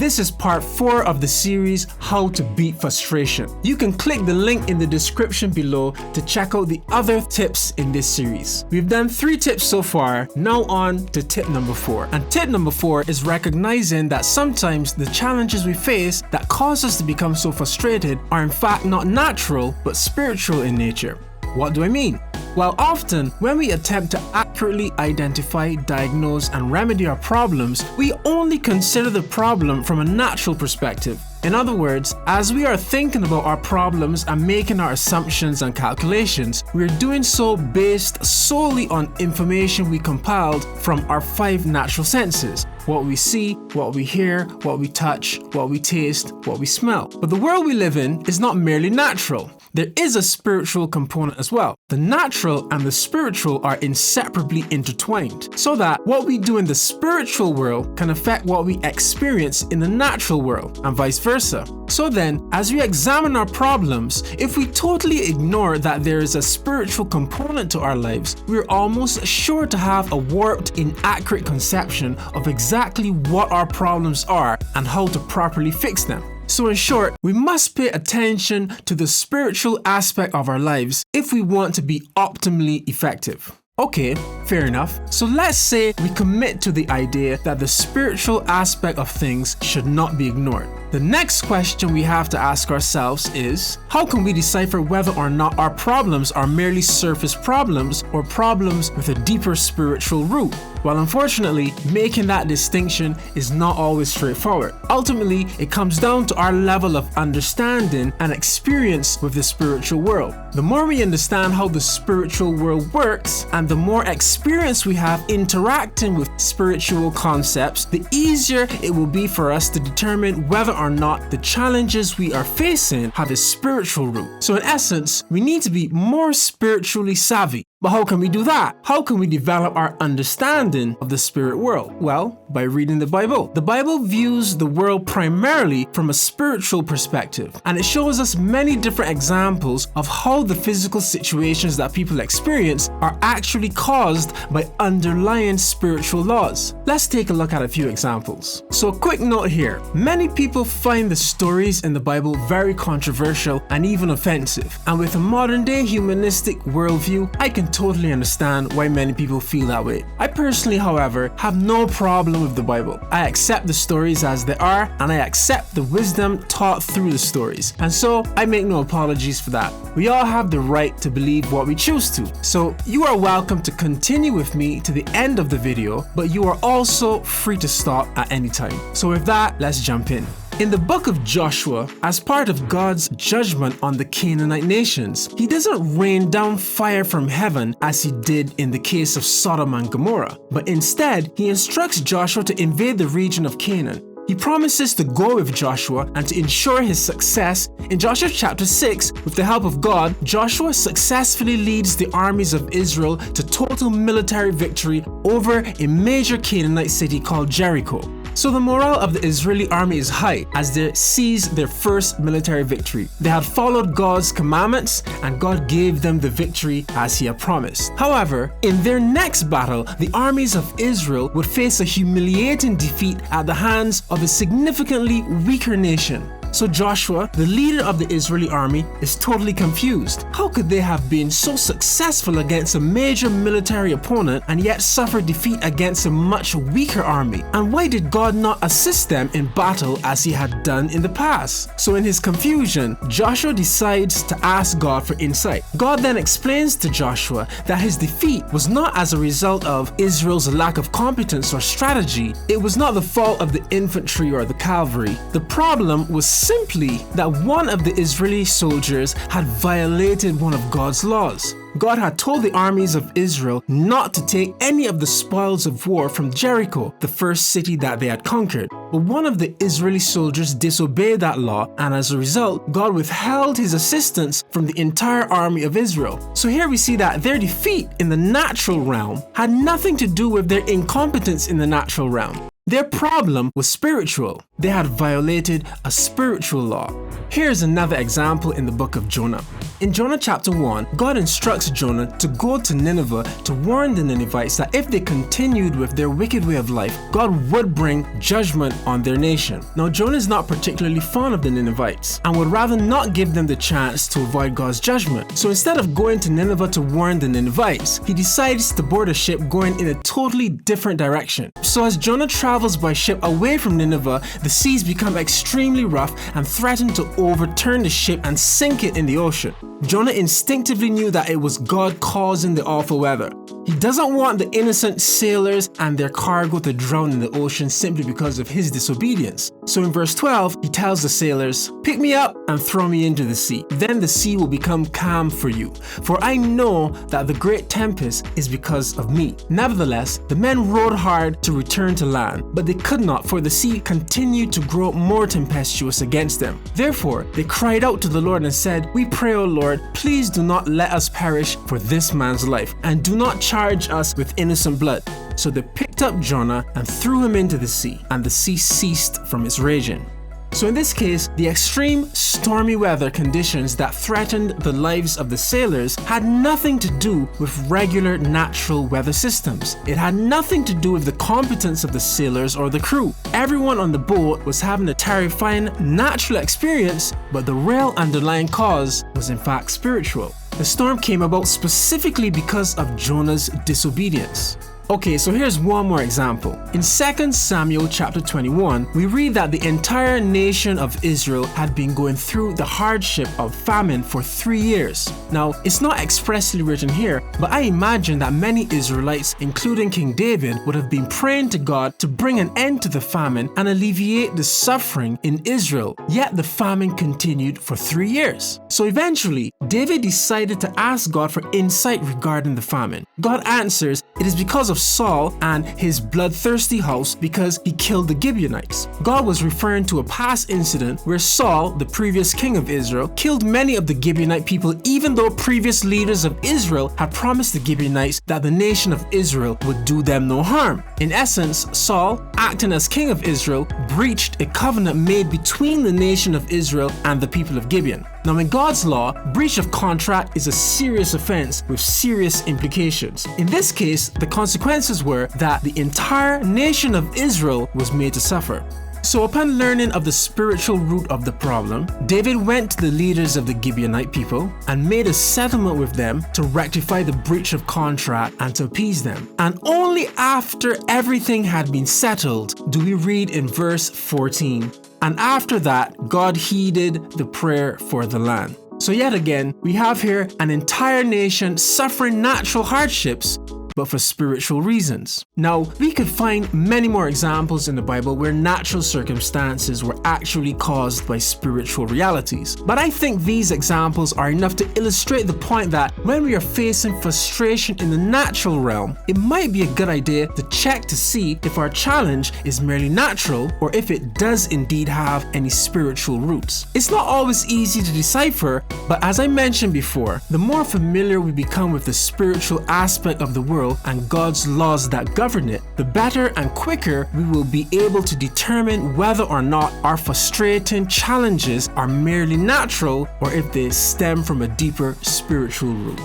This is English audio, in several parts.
this is part 4 of the series, How to Beat Frustration. You can click the link in the description below to check out the other tips in this series. We've done 3 tips so far, now on to tip number 4. And tip number 4 is recognizing that sometimes the challenges we face that cause us to become so frustrated are in fact not natural but spiritual in nature. What do I mean? Well, often when we attempt to accurately identify, diagnose, and remedy our problems, we only consider the problem from a natural perspective. In other words, as we are thinking about our problems and making our assumptions and calculations, we're doing so based solely on information we compiled from our 5 natural senses: what we see, what we hear, what we touch, what we taste, what we smell. But the world we live in is not merely natural. There is a spiritual component as well. The natural and the spiritual are inseparably intertwined, so that what we do in the spiritual world can affect what we experience in the natural world, and vice versa. So then, as we examine our problems, if we totally ignore that there is a spiritual component to our lives, we're almost sure to have a warped, inaccurate conception of exactly what our problems are and how to properly fix them. So in short, we must pay attention to the spiritual aspect of our lives if we want to be optimally effective. Okay, fair enough. So let's say we commit to the idea that the spiritual aspect of things should not be ignored. The next question we have to ask ourselves is, how can we decipher whether or not our problems are merely surface problems or problems with a deeper spiritual root? Well, unfortunately, making that distinction is not always straightforward. Ultimately, it comes down to our level of understanding and experience with the spiritual world. The more we understand how the spiritual world works, and the more experience we have interacting with spiritual concepts, the easier it will be for us to determine whether or not the challenges we are facing have a spiritual root. So in essence, we need to be more spiritually savvy. But how can we do that? How can we develop our understanding of the spirit world? Well, by reading the Bible. The Bible views the world primarily from a spiritual perspective, and it shows us many different examples of how the physical situations that people experience are actually caused by underlying spiritual laws. Let's take a look at a few examples. So a quick note here. Many people find the stories in the Bible very controversial and even offensive. And with a modern day humanistic worldview, I can totally understand why many people feel that way. I personally, however, have no problem with the Bible. I accept the stories as they are, and I accept the wisdom taught through the stories. And so I make no apologies for that. We all have the right to believe what we choose to. So you are welcome to continue with me to the end of the video, but you are also free to stop at any time. So with that, let's jump in. In the book of Joshua, as part of God's judgment on the Canaanite nations, he doesn't rain down fire from heaven as he did in the case of Sodom and Gomorrah, but instead, he instructs Joshua to invade the region of Canaan. He promises to go with Joshua and to ensure his success. In Joshua chapter 6, with the help of God, Joshua successfully leads the armies of Israel to total military victory over a major Canaanite city called Jericho. So the morale of the Israeli army is high as they seize their first military victory. They had followed God's commandments and God gave them the victory as he had promised. However, in their next battle, the armies of Israel would face a humiliating defeat at the hands of a significantly weaker nation. So Joshua, the leader of the Israeli army, is totally confused. How could they have been so successful against a major military opponent and yet suffer defeat against a much weaker army? And why did God not assist them in battle as he had done in the past? So in his confusion, Joshua decides to ask God for insight. God then explains to Joshua that his defeat was not as a result of Israel's lack of competence or strategy. It was not the fault of the infantry or the cavalry. The problem was simply that one of the Israeli soldiers had violated one of God's laws. God had told the armies of Israel not to take any of the spoils of war from Jericho, the first city that they had conquered. But one of the Israeli soldiers disobeyed that law, and as a result, God withheld his assistance from the entire army of Israel. So here we see that their defeat in the natural realm had nothing to do with their incompetence in the natural realm. Their problem was spiritual. They had violated a spiritual law. Here's another example in the book of Jonah. In Jonah chapter 1, God instructs Jonah to go to Nineveh to warn the Ninevites that if they continued with their wicked way of life, God would bring judgment on their nation. Now, Jonah is not particularly fond of the Ninevites and would rather not give them the chance to avoid God's judgment. So instead of going to Nineveh to warn the Ninevites, he decides to board a ship going in a totally different direction. So as Jonah travels by ship away from Nineveh, the seas become extremely rough and threaten to overturn the ship and sink it in the ocean. Jonah instinctively knew that it was God causing the awful weather. He doesn't want the innocent sailors and their cargo to drown in the ocean simply because of his disobedience. So in verse 12, he tells the sailors, "Pick me up and throw me into the sea. Then the sea will become calm for you. For I know that the great tempest is because of me." Nevertheless, the men rowed hard to return to land, but they could not, for the sea continued to grow more tempestuous against them. Therefore, they cried out to the Lord and said, "We pray, O Lord, please do not let us perish for this man's life, and do not charge us with innocent blood." So they picked up Jonah and threw him into the sea, and the sea ceased from its raging. So in this case, the extreme stormy weather conditions that threatened the lives of the sailors had nothing to do with regular natural weather systems. It had nothing to do with the competence of the sailors or the crew. Everyone on the boat was having a terrifying natural experience, but the real underlying cause was in fact spiritual. The storm came about specifically because of Jonah's disobedience. Okay, so here's one more example. In 2 Samuel chapter 21, we read that the entire nation of Israel had been going through the hardship of famine for 3 years. Now, it's not expressly written here, but I imagine that many Israelites, including King David, would have been praying to God to bring an end to the famine and alleviate the suffering in Israel. Yet the famine continued for 3 years. So eventually, David decided to ask God for insight regarding the famine. God answers, "It is because of Saul and his bloodthirsty house, because he killed the Gibeonites." God was referring to a past incident where Saul, the previous king of Israel, killed many of the Gibeonite people, even though previous leaders of Israel had promised the Gibeonites that the nation of Israel would do them no harm. In essence, Saul, acting as king of Israel, breached a covenant made between the nation of Israel and the people of Gibeon. Now, in God's law, breach of contract is a serious offense with serious implications. In this case, the consequences were that the entire nation of Israel was made to suffer. So upon learning of the spiritual root of the problem, David went to the leaders of the Gibeonite people and made a settlement with them to rectify the breach of contract and to appease them. And only after everything had been settled do we read in verse 14, "And after that, God heeded the prayer for the land." So yet again, we have here an entire nation suffering natural hardships, but for spiritual reasons. Now, we could find many more examples in the Bible where natural circumstances were actually caused by spiritual realities. But I think these examples are enough to illustrate the point that when we are facing frustration in the natural realm, it might be a good idea to check to see if our challenge is merely natural or if it does indeed have any spiritual roots. It's not always easy to decipher, but as I mentioned before, the more familiar we become with the spiritual aspect of the world and God's laws that govern it, the better and quicker we will be able to determine whether or not our frustrating challenges are merely natural or if they stem from a deeper spiritual root.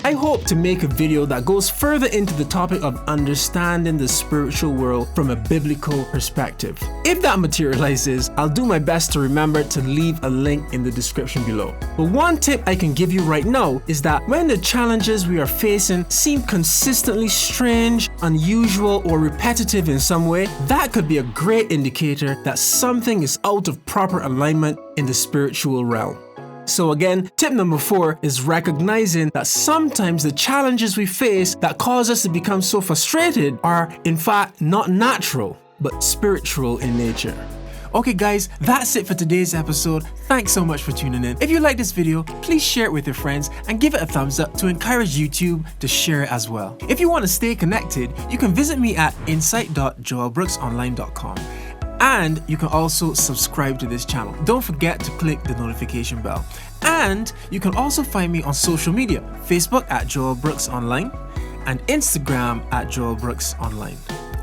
I hope to make a video that goes further into the topic of understanding the spiritual world from a biblical perspective. If that materializes, I'll do my best to remember to leave a link in the description below. But one tip I can give you right now is that when the challenges we are facing seem consistently strange, unusual, or repetitive in some way, that could be a great indicator that something is out of proper alignment in the spiritual realm. So again, tip number 4 is recognizing that sometimes the challenges we face that cause us to become so frustrated are in fact not natural, but spiritual in nature. Okay guys, that's it for today's episode. Thanks so much for tuning in. If you like this video, please share it with your friends and give it a thumbs up to encourage YouTube to share it as well. If you want to stay connected, you can visit me at insight.joelbrooksonline.com. And you can also subscribe to this channel. Don't forget to click the notification bell. And you can also find me on social media, Facebook at Joel Brooks Online and Instagram at Joel Brooks Online.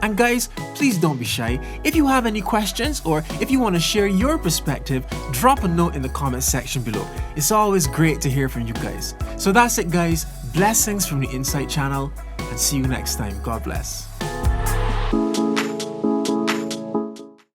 And guys, please don't be shy. If you have any questions or if you want to share your perspective, drop a note in the comment section below. It's always great to hear from you guys. So that's it guys, blessings from the Insight channel and see you next time. God bless.